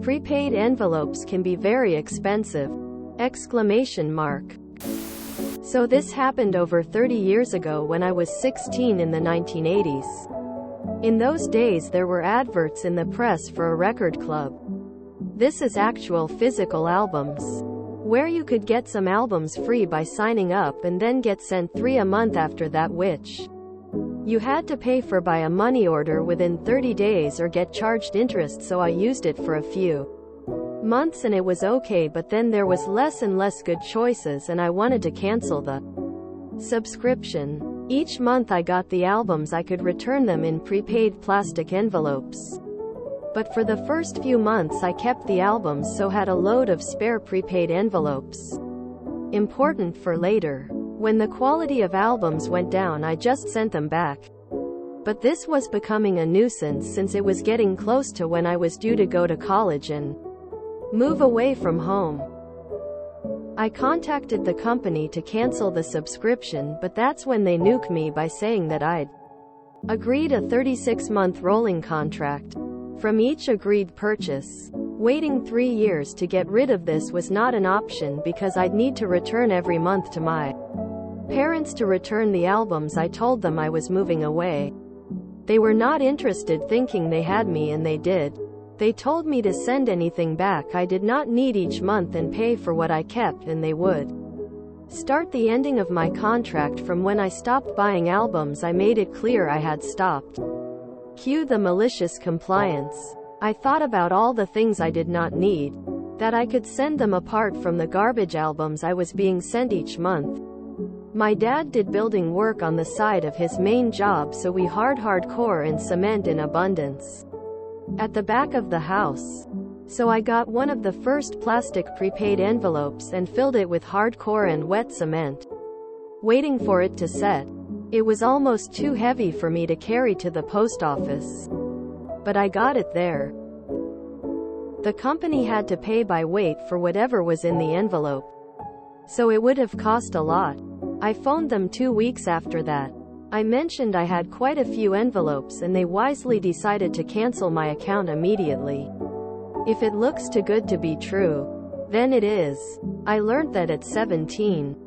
Prepaid envelopes can be very expensive! So this happened over 30 years ago when I was 16 in the 1980s. In those days there were adverts in the press for a record club. This is actual physical albums, where you could get some albums free by signing up and then get sent 3 a month after that, which you had to pay for by a money order within 30 days or get charged interest. So I used it for a few months and it was okay, but then there was less and less good choices and I wanted to cancel the subscription. Each month I got the albums, I could return them in prepaid plastic envelopes. But for the first few months I kept the albums, so had a load of spare prepaid envelopes. Important for later. When the quality of albums went down I just sent them back. But this was becoming a nuisance since it was getting close to when I was due to go to college and move away from home. I contacted the company to cancel the subscription, but that's when they nuked me by saying that I'd agreed a 36-month rolling contract from each agreed purchase. Waiting 3 years to get rid of this was not an option because I'd need to return every month to my parents to return the albums. I told them I was moving away. They were not interested, thinking they had me, and they did. They told me to send anything back I did not need each month and pay for what I kept, and they would start the ending of my contract from when I stopped buying albums. I made it clear I had stopped. Cue the malicious compliance. I thought about all the things I did not need, that I could send them apart from the garbage albums I was being sent each month. My dad did building work on the side of his main job, so we hardcore and cement in abundance at the back of the house. So I got one of the first plastic prepaid envelopes and filled it with hardcore and wet cement, waiting for it to set. It was almost too heavy for me to carry to the post office, but I got it there. The company had to pay by weight for whatever was in the envelope, so it would have cost a lot. I phoned them 2 weeks after that. I mentioned I had quite a few envelopes and they wisely decided to cancel my account immediately. If it looks too good to be true, then it is. I learned that at 17.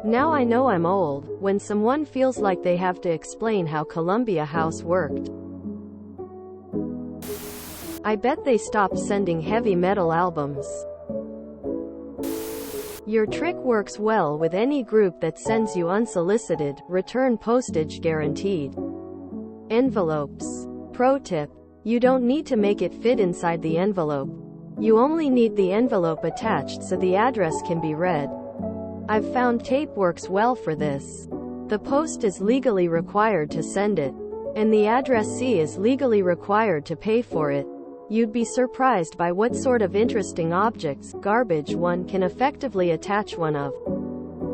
Now I know I'm old, when someone feels like they have to explain how Columbia House worked. I bet they stopped sending heavy metal albums. Your trick works well with any group that sends you unsolicited, return postage guaranteed envelopes. Pro tip: you don't need to make it fit inside the envelope. You only need the envelope attached so the address can be read. I've found tape works well for this. The post is legally required to send it, and the addressee is legally required to pay for it. You'd be surprised by what sort of interesting objects, garbage, one can effectively attach one of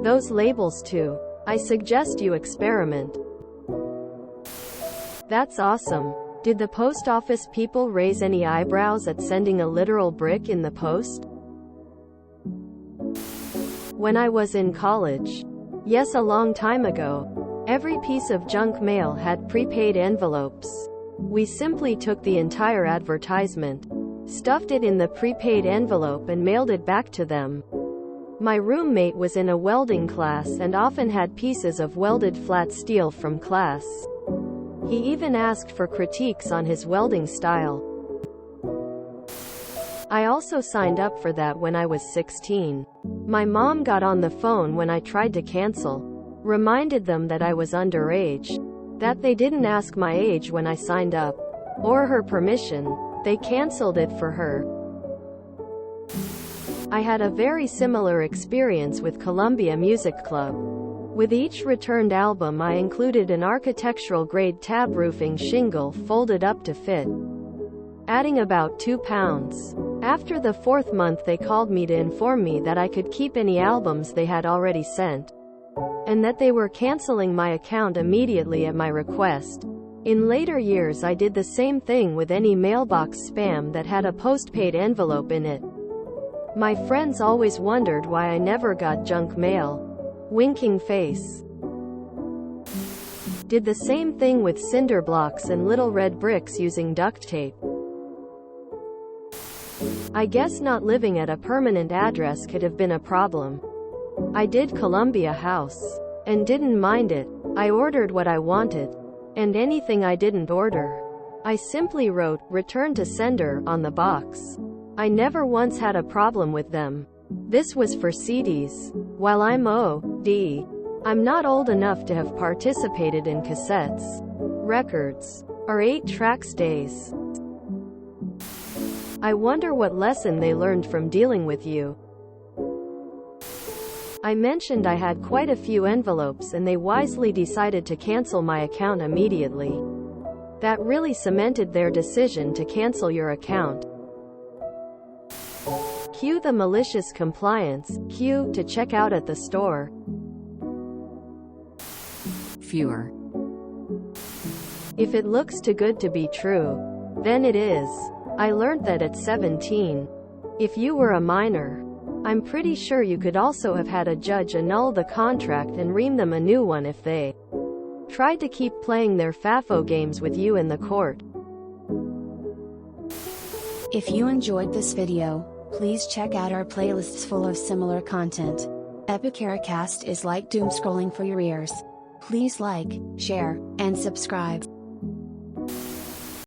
those labels to. I suggest you experiment. That's awesome. Did the post office people raise any eyebrows at sending a literal brick in the post? When I was in college, yes, a long time ago, every piece of junk mail had prepaid envelopes. We simply took the entire advertisement, stuffed it in the prepaid envelope and mailed it back to them. My roommate was in a welding class and often had pieces of welded flat steel from class. He even asked for critiques on his welding style. I also signed up for that when I was 16. My mom got on the phone when I tried to cancel, reminded them that I was underage, that they didn't ask my age when I signed up, or her permission. They canceled it for her. I had a very similar experience with Columbia Music Club. With each returned album I included an architectural-grade tab roofing shingle folded up to fit, adding about 2 pounds. After the 4th month they called me to inform me that I could keep any albums they had already sent, and that they were canceling my account immediately at my request. In later years I did the same thing with any mailbox spam that had a postpaid envelope in it. My friends always wondered why I never got junk mail. Winking face. Did the same thing with cinder blocks and little red bricks using duct tape. I guess not living at a permanent address could have been a problem. I did Columbia House. And didn't mind it. I ordered what I wanted. And anything I didn't order, I simply wrote, "Return to sender," on the box. I never once had a problem with them. This was for CDs. While I'm I'm not old enough to have participated in cassettes, records, or 8-track days. I wonder what lesson they learned from dealing with you. I mentioned I had quite a few envelopes and they wisely decided to cancel my account immediately. That really cemented their decision to cancel your account. Cue the malicious compliance cue to check out at the store. Fewer. If it looks too good to be true, then it is. I learned that at 17. If you were a minor, I'm pretty sure you could also have had a judge annul the contract and ream them a new one if they tried to keep playing their FAFO games with you in the court. If you enjoyed this video, please check out our playlists full of similar content. Epicaricast is like doom scrolling for your ears. Please like, share, and subscribe.